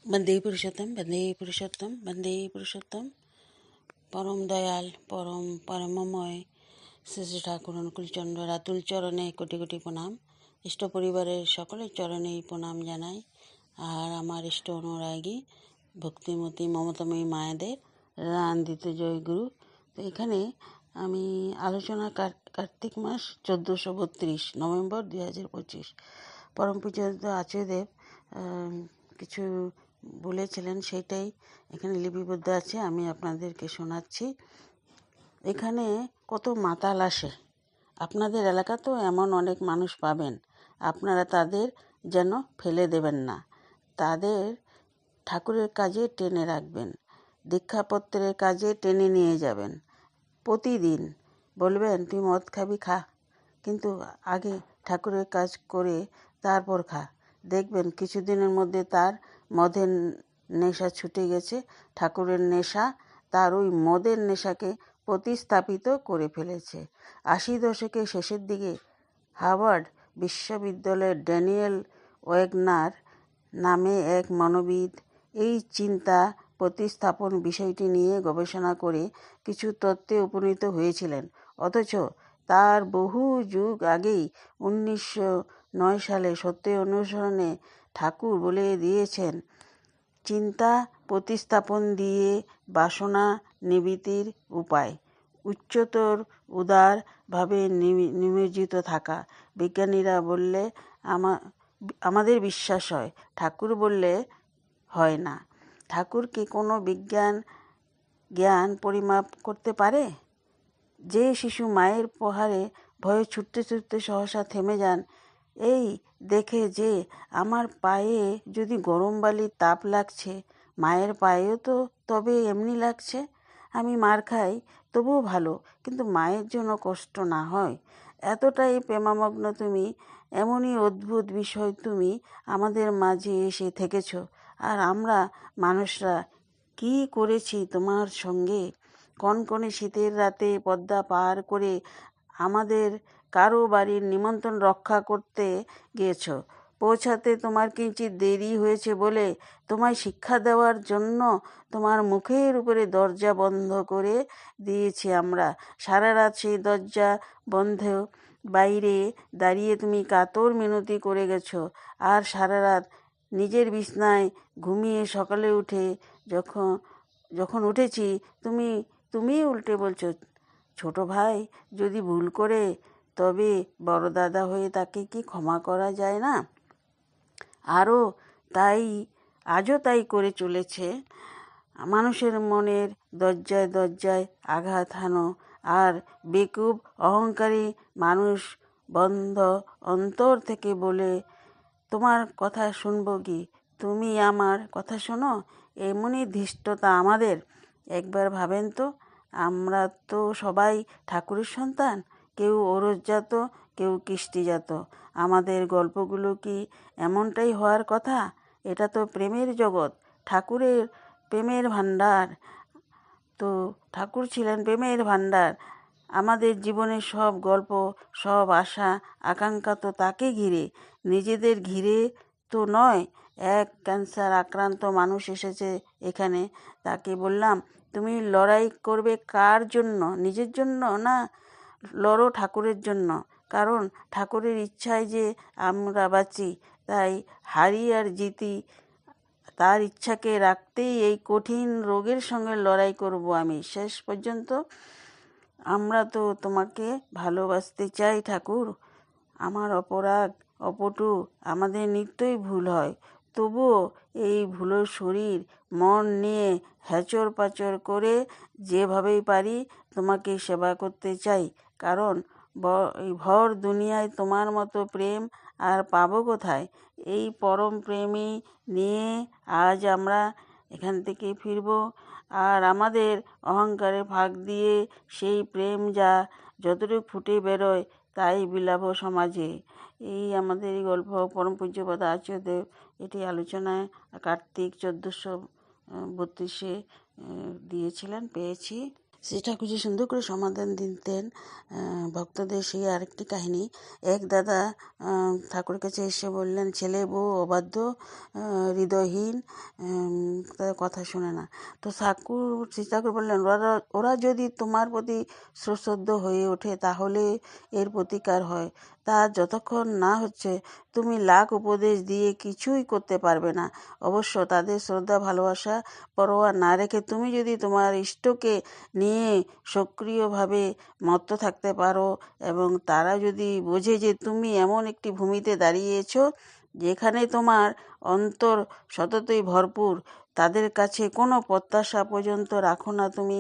বন্দে পুরুষোত্তম, বন্দে পুরুষোত্তম, বন্দে পুরুষোত্তম। পরম দয়াল, পরমময় শ্রী শ্রী ঠাকুর অনুকূলচন্দ্র রাতুল চরণে কোটি কোটি প্রণাম। ইষ্ট পরিবারের সকলের চরণেই প্রণাম জানাই। আর আমার ইষ্ট অনুরাগী ভক্তিমতী মমতাময়ী মায়েদের রান্দিত জয়গুরু। তো এখানে আমি আলোচনা কার্তিক মাস 1432 নভেম্বর 2025। পরম পূজ্য আচার্যদেব কিছু বলেছিলেন, সেটাই এখানে লিপিবদ্ধ আছে, আমি আপনাদেরকে শোনাচ্ছি। এখানে কত মাতাল আসে, আপনাদের এলাকাতেও এমন অনেক মানুষ পাবেন। আপনারা তাদের যেন ফেলে দেবেন না, তাদের ঠাকুরের কাজে টেনে রাখবেন, দীক্ষাপত্রের কাজে টেনে নিয়ে যাবেন। প্রতিদিন বলবেন তুই মদ খাবি, খা, কিন্তু আগে ঠাকুরের কাজ করে তারপর খা। দেখবেন কিছুদিনের মধ্যে তার মদের নেশা ছুটে গেছে। ঠাকুরের নেশা তার ওই মদের নেশাকে প্রতিস্থাপিত করে ফেলেছে। 80 দশকের শেষের দিকে হার্ভার্ড বিশ্ববিদ্যালয়ের ড্যানিয়েল ওয়েগনার নামে এক মনোবিদ এই চিন্তা প্রতিস্থাপন বিষয়টি নিয়ে গবেষণা করে কিছু তত্ত্বে উপনীত হয়েছিলেন। অথচ তার বহু যুগ আগেই 1909 সালে সত্য অনুসরণে ঠাকুর বলে দিয়েছেন, চিন্তা প্রতিস্থাপন দিয়ে বাসনা নিবৃত্তির উপায় উচ্চতর উদারভাবে নিমজ্জিত থাকা। বিজ্ঞানীরা বললে আমাদের বিশ্বাস হয়, ঠাকুর বললে হয় না। ঠাকুর কি কোনো জ্ঞান পরিমাপ করতে পারে? যে শিশু মায়ের প্রহারে ভয়ে ছুটতে ছুটতে সহসা থেমে যান, এই দেখে যে আমার পায়ে যদি গরম বালির তাপ লাগছে, মায়ের পায়েও তো তবে এমনি লাগছে। আমি মার খাই, তবুও ভালো, কিন্তু মায়ের জন্য কষ্ট না হয়। এতটাই প্রেমামগ্ন তুমি, এমনই অদ্ভুত বিষয় তুমি আমাদের মাঝে এসে থেকেছ। আর আমরা মানুষরা কি করেছি তোমার সঙ্গে? কনকনে শীতের রাতে পদ্মা পার করে আমাদের কারো বাড়ির নিমন্ত্রণ রক্ষা করতে গিয়েছ। পৌঁছাতে তোমার কিঞ্চিৎ দেরি হয়েছে বলে তোমায় শিক্ষা দেওয়ার জন্য তোমার মুখের উপরে দরজা বন্ধ করে দিয়েছি আমরা। সারা রাত সেই দরজা বন্ধ বাইরে দাঁড়িয়ে তুমি কাতর মিনতি করে গেছো। আর সারা রাত নিজের বিছনায় ঘুমিয়ে সকালে উঠে যখন উঠেছি তুমি উল্টে বলছো, ছোট ভাই যদি ভুল করে তবে বড় দাদা হয়ে তাকে কি ক্ষমা করা যায় না? আজও তাই করে চলেছে। মানুষের মনের দরজায় দরজায় আঘাত হানো, আর বেকুব অহংকারী মানুষ বন্ধ অন্তর থেকে বলে, তোমার কথা শুনবো কি, তুমি আমার কথা শোনো, এমনই ধৃষ্টতা আমাদের। একবার ভাবেন তো, আমরা তো সবাই ঠাকুরের সন্তান, কেউ ওরসজাত, কেউ কৃষ্টিজাত। আমাদের গল্পগুলো কি এমনটাই হওয়ার কথা? এটা তো প্রেমের জগৎ, ঠাকুরের প্রেমের ভাণ্ডার। তো ঠাকুর ছিলেন প্রেমের ভাণ্ডার। আমাদের জীবনের সব গল্প, সব আশা আকাঙ্ক্ষা তো তাকে ঘিরে, নিজেদের ঘিরে তো নয়। এক ক্যান্সার আক্রান্ত মানুষ এসেছে এখানে, তাকে বললাম, তুমি লড়াই করবে কার জন্য? নিজের জন্য না, লড়ো ঠাকুরের জন্য। কারণ ঠাকুরের ইচ্ছায় যে আমরা বাঁচি, তাই হারি আর জিতি তার ইচ্ছাকে রাখতেই এই কঠিন রোগের সঙ্গে লড়াই করব আমি শেষ পর্যন্ত। আমরা তো তোমাকে ভালোবাসতে চাই ঠাকুর। আমার অপরাগ অপটু, আমাদের নিত্যই ভুল হয়। তবুও এই ভুলোর শরীর মন নিয়ে হ্যাচর পাচর করে যেভাবেই পারি তোমাকে সেবা করতে চাই। কারণ এই ভর দুনিয়ায় তোমার মতো প্রেম আর পাবো কোথায়? এই পরম প্রেমই নিয়ে আজ আমরা এখান থেকে ফিরব। আর আমাদের অহংকারে ফাঁক দিয়ে সেই প্রেম যতটুকু ফুটে বেরোয় তাই বিলাব সমাজে। এই আমাদের এই গল্প পরম পূজ্যপাদ আচার্যদেব এটি আলোচনায় কার্তিক 1432 দিয়েছিলেন, পেয়েছি। শ্রী ঠাকুরজি সুন্দর করে সমাধান দিতেন ভক্তদের। সেই আরেকটি কাহিনী, এক দাদা ঠাকুরের কাছে এসে বললেন, ছেলে বউ অবাধ্য, হৃদয়হীন, তাদের কথা শোনে না। তো শ্রী ঠাকুর বললেন, ওরা যদি তোমার প্রতি সশ্রদ্ধ হয়ে ওঠে তাহলে এর প্রতিকার হয়। তা যতক্ষণ না হচ্ছে তুমি লাখ উপদেশ দিয়ে কিছুই করতে পারবে না। অবশ্য তাদের শ্রদ্ধা ভালোবাসা পরোয়া না রেখে তুমি যদি তোমার ইষ্টকে নিয়ে সক্রিয়ভাবে মত্ত থাকতে পারো এবং তারা যদি বোঝে যে তুমি এমন একটি ভূমিতে দাঁড়িয়েছ যেখানে তোমার অন্তর সততই ভরপুর, তাদের কাছে কোনো প্রত্যাশা পর্যন্ত রাখো না তুমি,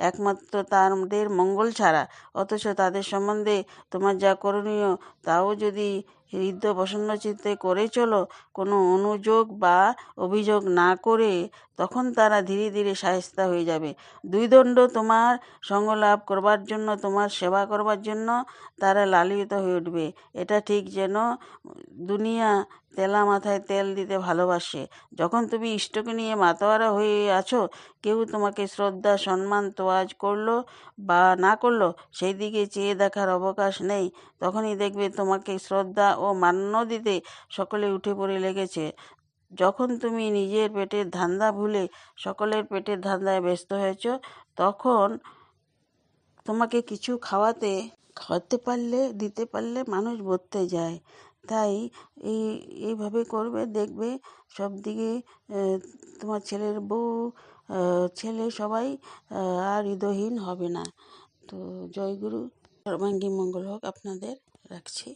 একমাত্র তাদের মঙ্গল ছাড়া, অথচ তাদের সম্বন্ধে তোমার যা করণীয় তাও যদি হৃদয় প্রসন্ন চিত্তে করে চলো, কোনো অনুযোগ বা অভিযোগ না করে, তখন তারা ধীরে ধীরে শায়েস্তা হয়ে যাবে। দুই দণ্ড তোমার সঙ্গ লাভ করবার জন্য, তোমার সেবা করবার জন্য তারা লালিত হয়ে উঠবে। এটা ঠিক যেন দুনিয়া তেলা মাথায় তেল দিতে ভালোবাসে। যখন তুমি ইষ্টকে নিয়ে মাতোয়ারা হয়ে আছো, কেউ তোমাকে শ্রদ্ধা সম্মান তোয়াজ করলো বা না করলো সেই দিকে চেয়ে দেখার অবকাশ নেই। তখনই দেখবে তোমাকে শ্রদ্ধা ও মান্য দিতে সকলে উঠে পড়ে লেগেছে। যখন তুমি নিজের পেটের ধান্দা ভুলে সকলের পেটের ধান্দায় ব্যস্ত হয়েছ, তখন তোমাকে কিছু খাওয়াতে পারলে, দিতে পারলে মানুষ বলতে যায়। তাই এইভাবে করবে, দেখবে সব দিকে তোমার ছেলের বউ, ছেলে সবাই আর হৃদয়হীন হবে না। তো জয়গুরু, সর্বাঙ্গী মঙ্গল হোক আপনাদের। রাখছি।